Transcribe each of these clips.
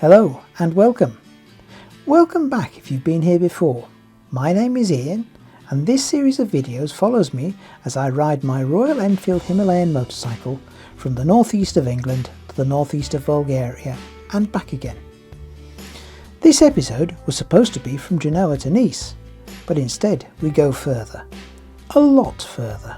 Hello and welcome. Welcome back if you've been here before. My name is Ian and this series of videos follows me as I ride my Royal Enfield Himalayan motorcycle from the northeast of England to the northeast of Bulgaria and back again. This episode was supposed to be from Genoa to Nice, but instead we go further. A lot further.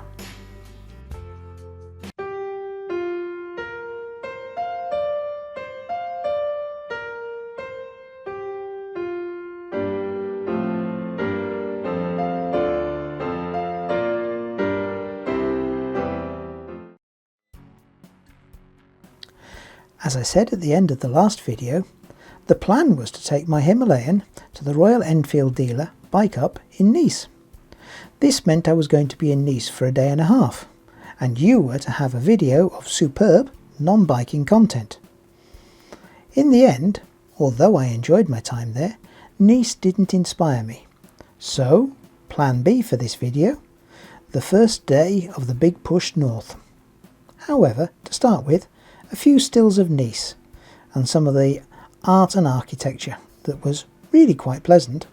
As I said at the end of the last video, the plan was to take my Himalayan to the Royal Enfield dealer Bike Up in Nice. This meant I was going to be in Nice for a day and a half, and you were to have a video of superb non-biking content. In the end, although I enjoyed my time there, Nice didn't inspire me. So, plan B for this video, the first day of the big push north. However, to start with, a few stills of Nice and some of the art and architecture that was really quite pleasant.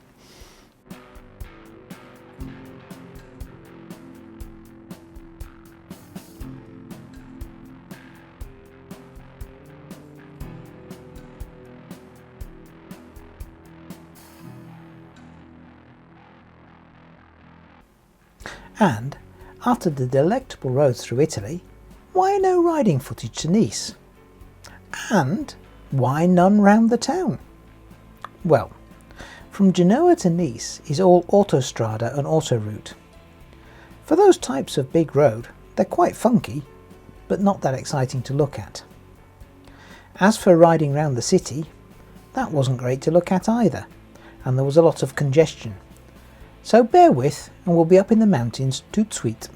And after the delectable roads through Italy, why no riding footage to Nice? And why none round the town? Well, from Genoa to Nice is all autostrada and autoroute. For those types of big road, they're quite funky, but not that exciting to look at. As for riding round the city, that wasn't great to look at either, and there was a lot of congestion. So bear with, and we'll be up in the mountains tout de suite.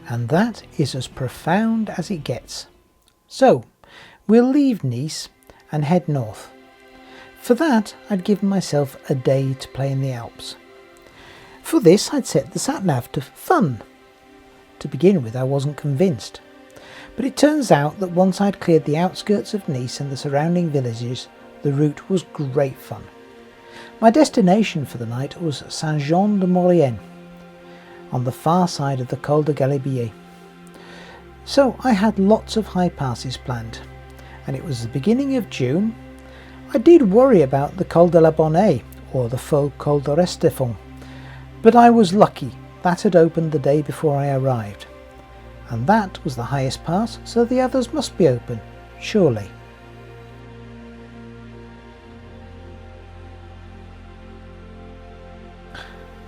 And that is as profound as it gets. So, we'll leave Nice and head north. For that, I'd given myself a day to play in the Alps. For this, I'd set the sat-nav to fun. To begin with, I wasn't convinced. But it turns out that once I'd cleared the outskirts of Nice and the surrounding villages, the route was great fun. My destination for the night was Saint-Jean-de-Maurienne, on the far side of the Col de Galibier. So I had lots of high passes planned, and it was the beginning of June. I did worry about the Col de la Bonne, or the Faux Col de Restefon, but I was lucky that had opened the day before I arrived, and that was the highest pass, so the others must be open, surely.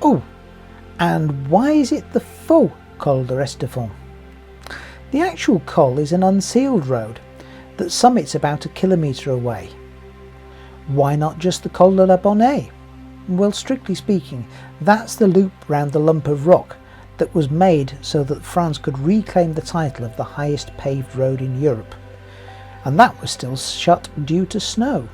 Oh, and why is it the Faux Col de Restefon? The actual col is an unsealed road that summits about a kilometre away. Why not just the Col de la Bonne? Well, strictly speaking, that's the loop round the lump of rock that was made so that France could reclaim the title of the highest paved road in Europe, and that was still shut due to snow.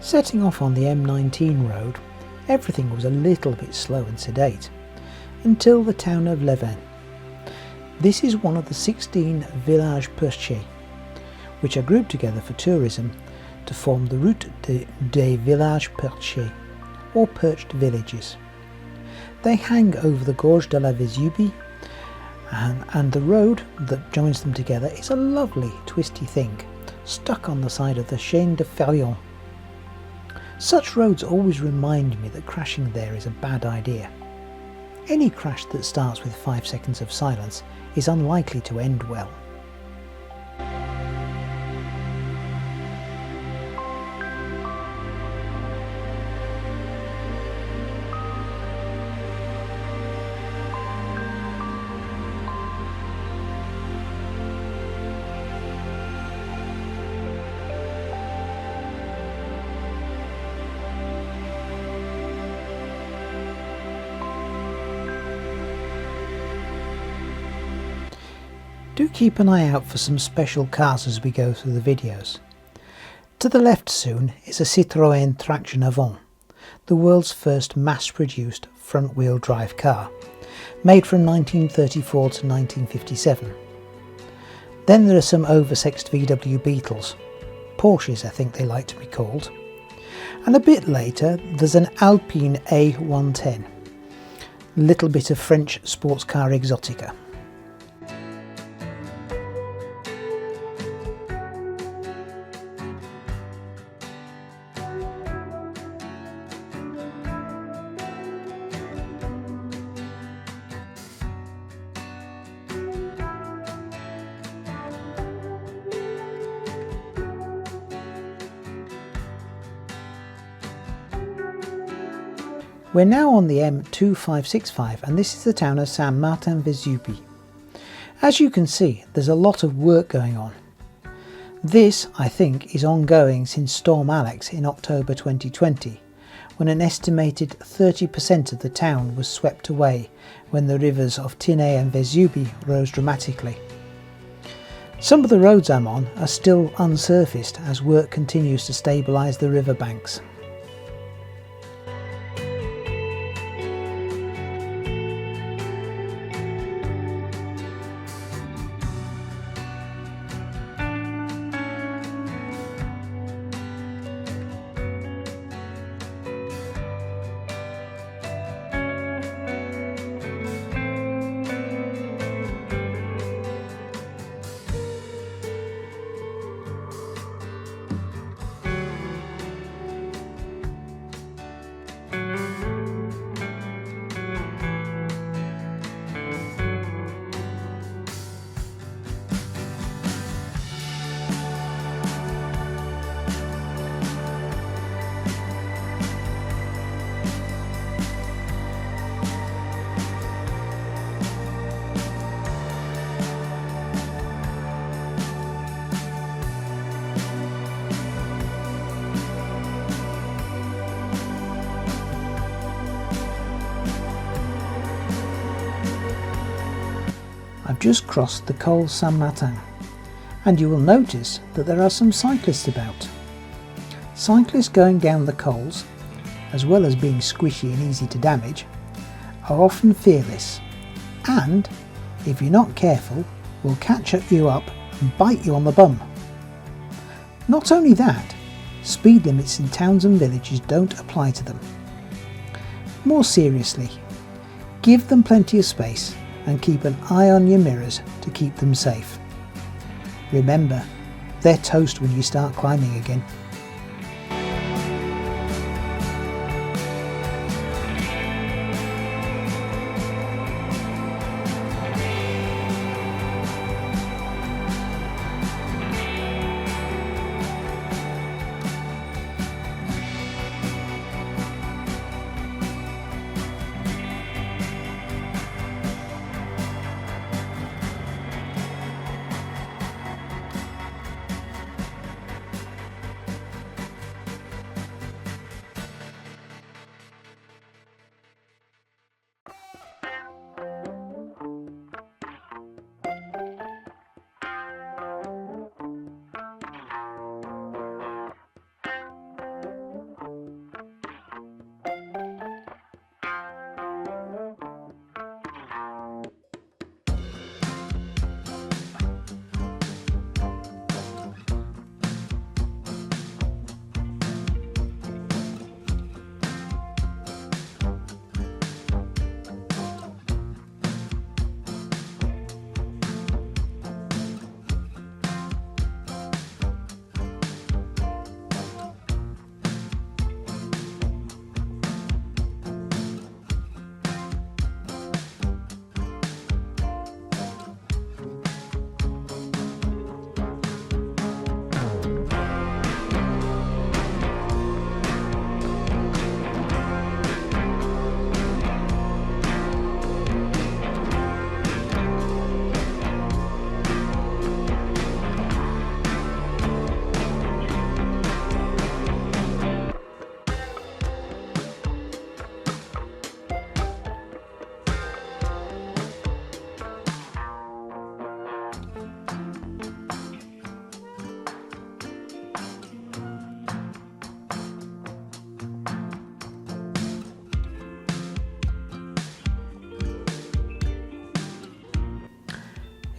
Setting off on the M19 road, everything was a little bit slow and sedate, until the town of Leven. This is one of the 16 villages perchés, which are grouped together for tourism to form the Route des Villages Perchés, or perched villages. They hang over the Gorge de la Vesubie, and the road that joins them together is a lovely twisty thing, stuck on the side of the Chaîne de Ferry. Such roads always remind me that crashing there is a bad idea. Any crash that starts with 5 seconds of silence is unlikely to end well. Do keep an eye out for some special cars as we go through the videos. To the left soon is a Citroën Traction Avant, the world's first mass-produced front-wheel drive car, made from 1934 to 1957. Then there are some oversexed VW Beetles, Porsches I think they like to be called, and a bit later there's an Alpine A110, a little bit of French sports car exotica. We're now on the M2565 and this is the town of Saint-Martin-Vesubie. As you can see, there's a lot of work going on. This, I think, is ongoing since Storm Alex in October 2020, when an estimated 30% of the town was swept away when the rivers of Tinée and Vesubie rose dramatically. Some of the roads I'm on are still unsurfaced as work continues to stabilise the river banks. I've just crossed the Col Saint-Martin and you will notice that there are some cyclists about. Cyclists going down the cols, as well as being squishy and easy to damage, are often fearless and, if you're not careful, will catch you up and bite you on the bum. Not only that, speed limits in towns and villages don't apply to them. More seriously, give them plenty of space and keep an eye on your mirrors to keep them safe. Remember, they're toast when you start climbing again.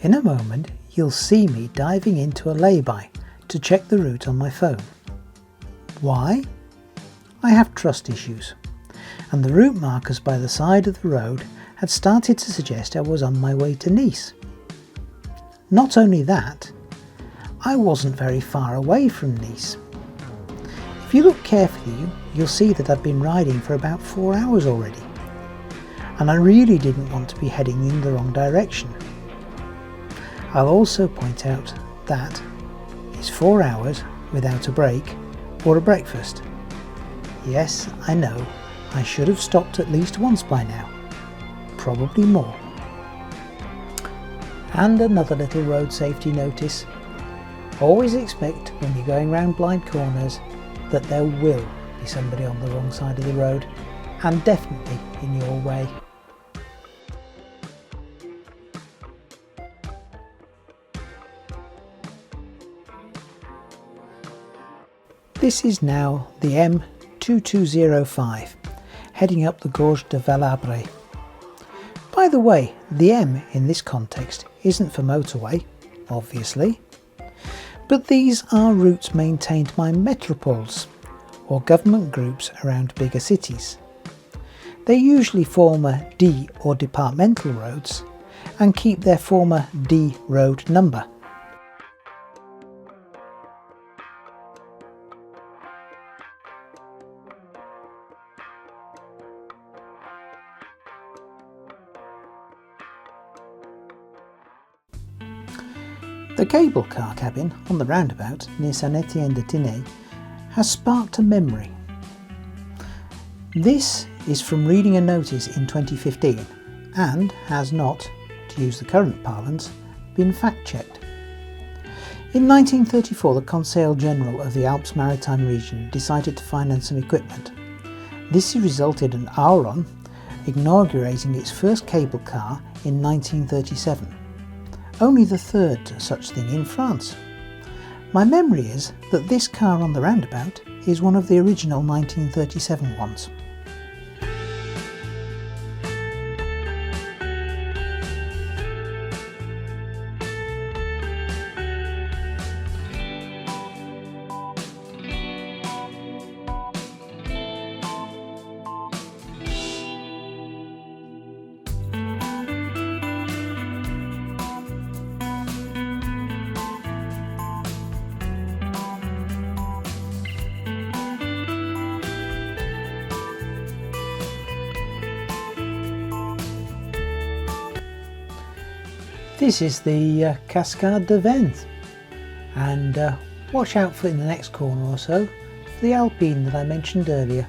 In a moment you'll see me diving into a lay-by to check the route on my phone. Why? I have trust issues, and the route markers by the side of the road had started to suggest I was on my way to Nice. Not only that, I wasn't very far away from Nice. If you look carefully, you'll see that I've been riding for about 4 hours already, and I really didn't want to be heading in the wrong direction. I'll also point out that it's 4 hours without a break or a breakfast. Yes, I know, I should have stopped at least once by now, probably more. And another little road safety notice: always expect when you're going round blind corners that there will be somebody on the wrong side of the road, and definitely in your way. This is now the M2205, heading up the Gorge de Valabre. By the way, the M in this context isn't for motorway, obviously, but these are routes maintained by metropoles, or government groups around bigger cities. They usually form a D or departmental roads and keep their former D road number. The cable car cabin on the roundabout near Saint-Étienne-de-Tinée has sparked a memory. This is from reading a notice in 2015 and has not, to use the current parlance, been fact-checked. In 1934, the Conseil General of the Alps Maritime region decided to finance some equipment. This resulted in Auron inaugurating its first cable car in 1937. Only the third such thing in France. My memory is that this car on the roundabout is one of the original 1937 ones. This is the Cascade de Vence, and watch out for in the next corner or so for the Alpine that I mentioned earlier.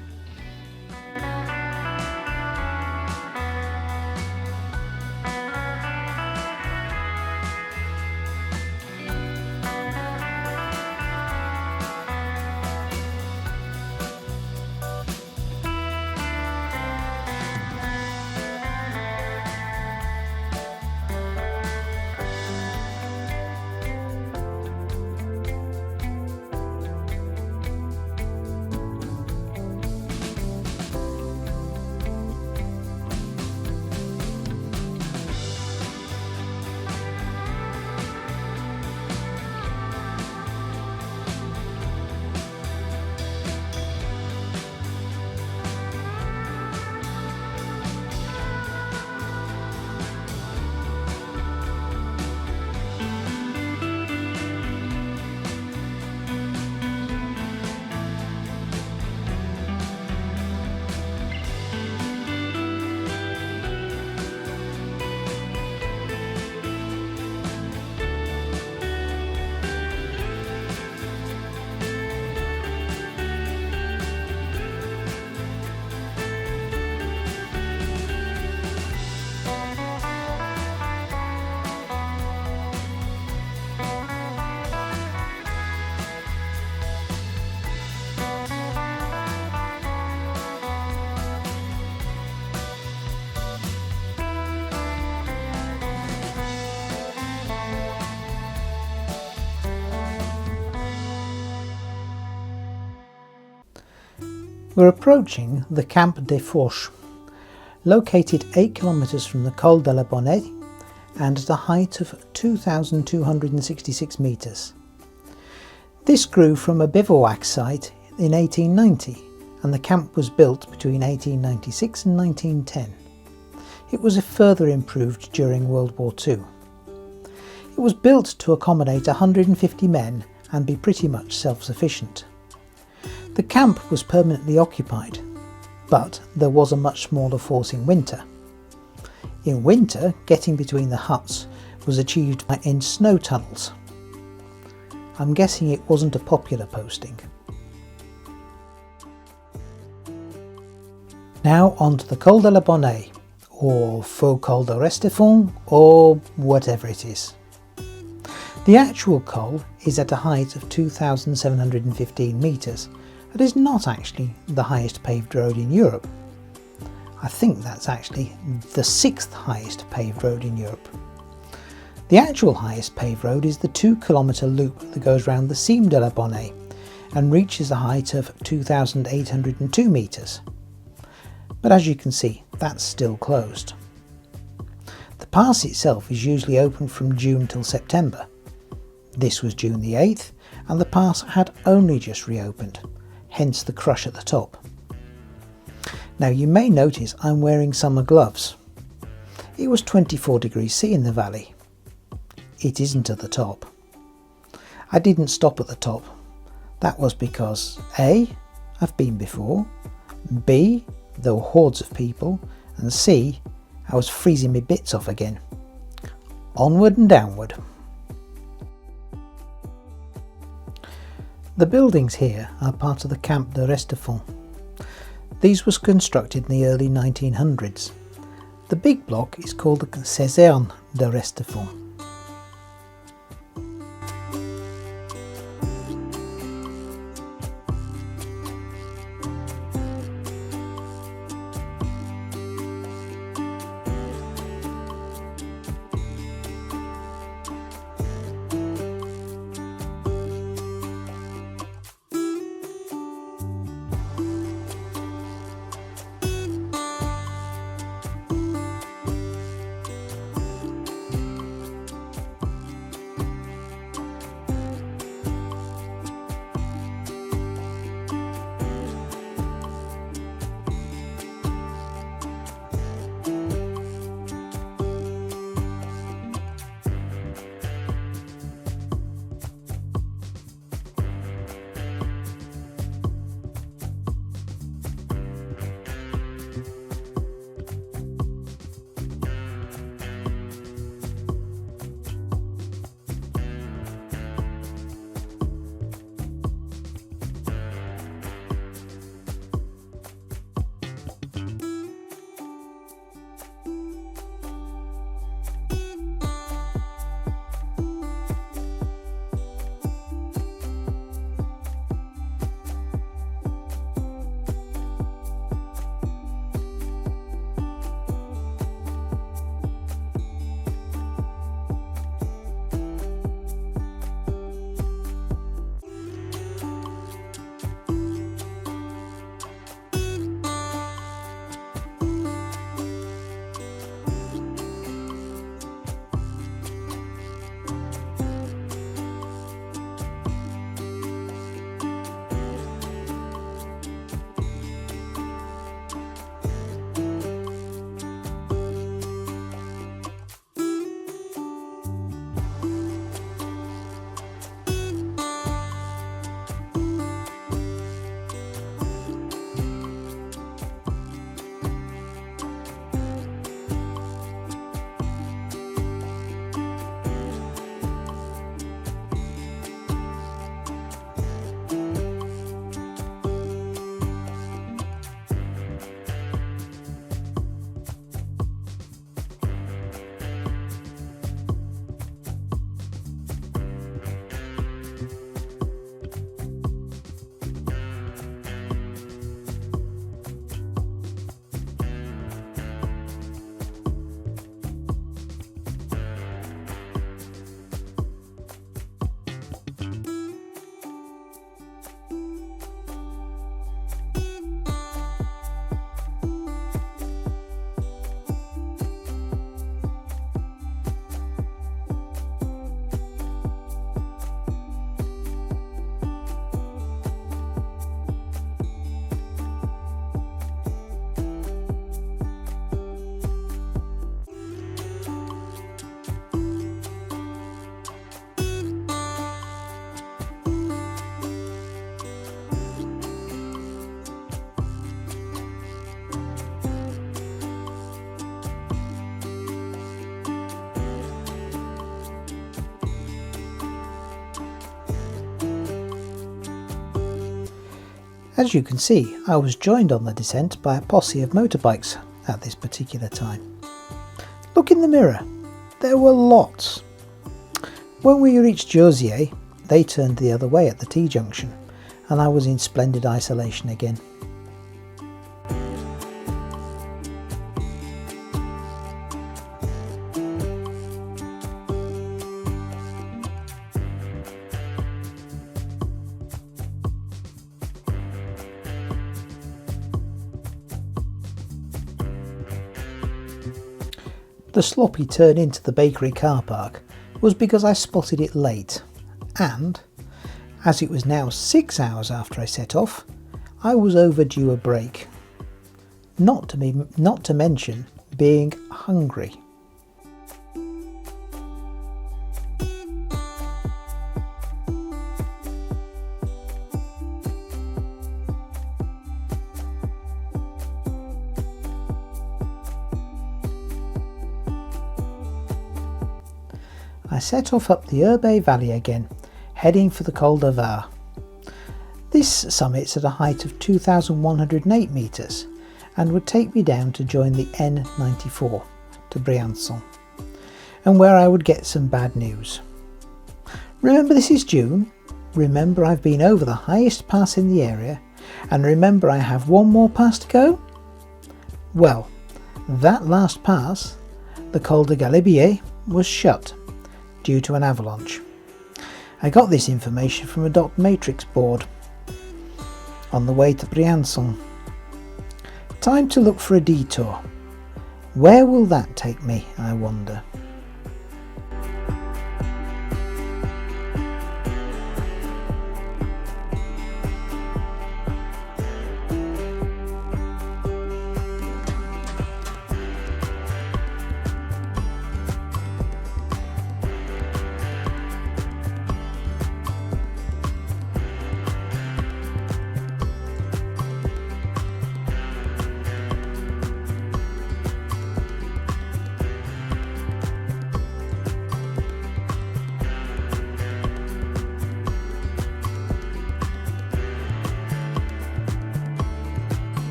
We're approaching the Camp des Fourches, located 8 kilometres from the Col de la Bonnette and at a height of 2,266 metres. This grew from a bivouac site in 1890, and the camp was built between 1896 and 1910. It was further improved during World War II. It was built to accommodate 150 men and be pretty much self-sufficient. The camp was permanently occupied, but there was a much smaller force in winter. In winter, getting between the huts was achieved in snow tunnels. I'm guessing it wasn't a popular posting. Now on to the Col de la Bonnet, or Faux Col de Restefan, or whatever it is. The actual col is at a height of 2,715 metres. It is not actually the highest paved road in Europe. I think that's actually the 6th highest paved road in Europe. The actual highest paved road is the 2-kilometre loop that goes round the Cime de la Bonnet and reaches a height of 2,802 metres. But as you can see, that's still closed. The pass itself is usually open from June till September. This was June the 8th, and the pass had only just reopened, hence the crush at the top. Now you may notice I'm wearing summer gloves. It was 24 degrees C in the valley. It isn't at the top. I didn't stop at the top. That was because A, I've been before, B, there were hordes of people, and C, I was freezing my bits off again. Onward and downward. The buildings here are part of the Camp de Restefan. These were constructed in the early 1900s. The big block is called the Caserne de Restefan. As you can see, I was joined on the descent by a posse of motorbikes at this particular time. Look in the mirror, there were lots. When we reached Josier, they turned the other way at the T-junction, and I was in splendid isolation again. The sloppy turn into the bakery car park was because I spotted it late, and, as it was now 6 hours after I set off, I was overdue a break. Not to mention being hungry. I set off up the Urbe Valley again, heading for the Col de Var. This summit's at a height of 2,108 metres and would take me down to join the N94 to Briançon, and where I would get some bad news. Remember, this is June, remember I've been over the highest pass in the area, and remember I have one more pass to go? Well, that last pass, the Col de Galibier, was shut due to an avalanche. I got this information from a dot matrix board on the way to Briançon. Time to look for a detour. Where will that take me, I wonder?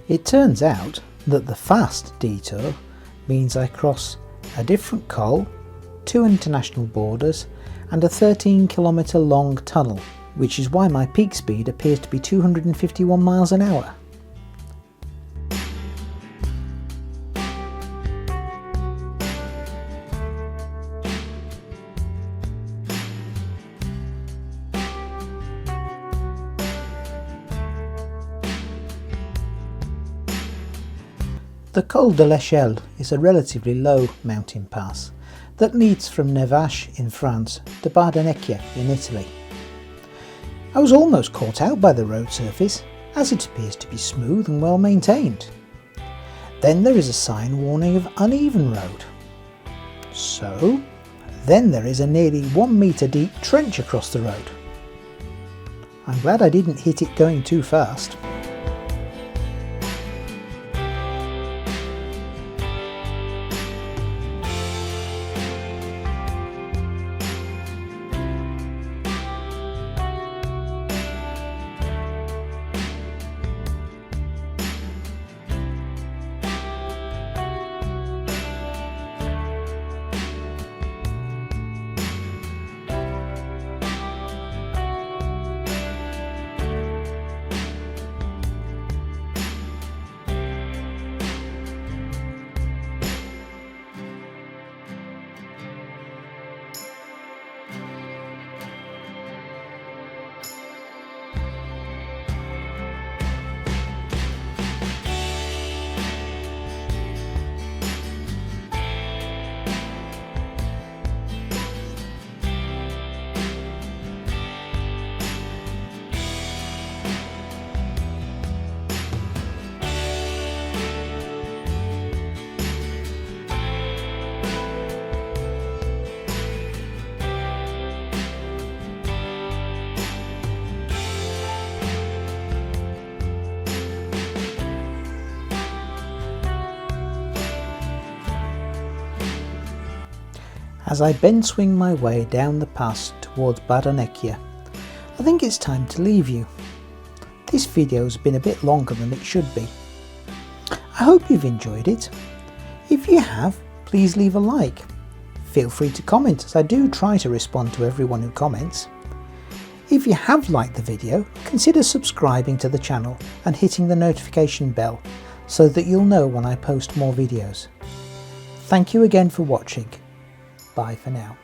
It turns out that the fast detour means I cross a different col, 2 international borders and a 13-kilometre long tunnel, which is why my peak speed appears to be 251 miles an hour. The Col de l'Echelle is a relatively low mountain pass that leads from Nevache in France to Bardonecchia in Italy. I was almost caught out by the road surface, as it appears to be smooth and well maintained. Then there is a sign warning of uneven road. So, then there is a nearly 1 metre deep trench across the road. I'm glad I didn't hit it going too fast. As I bend swing my way down the pass towards Bungling, I think it's time to leave you. This video's been a bit longer than it should be. I hope you've enjoyed it. If you have, please leave a like. Feel free to comment, as I do try to respond to everyone who comments. If you have liked the video, consider subscribing to the channel and hitting the notification bell so that you'll know when I post more videos. Thank you again for watching. Bye for now.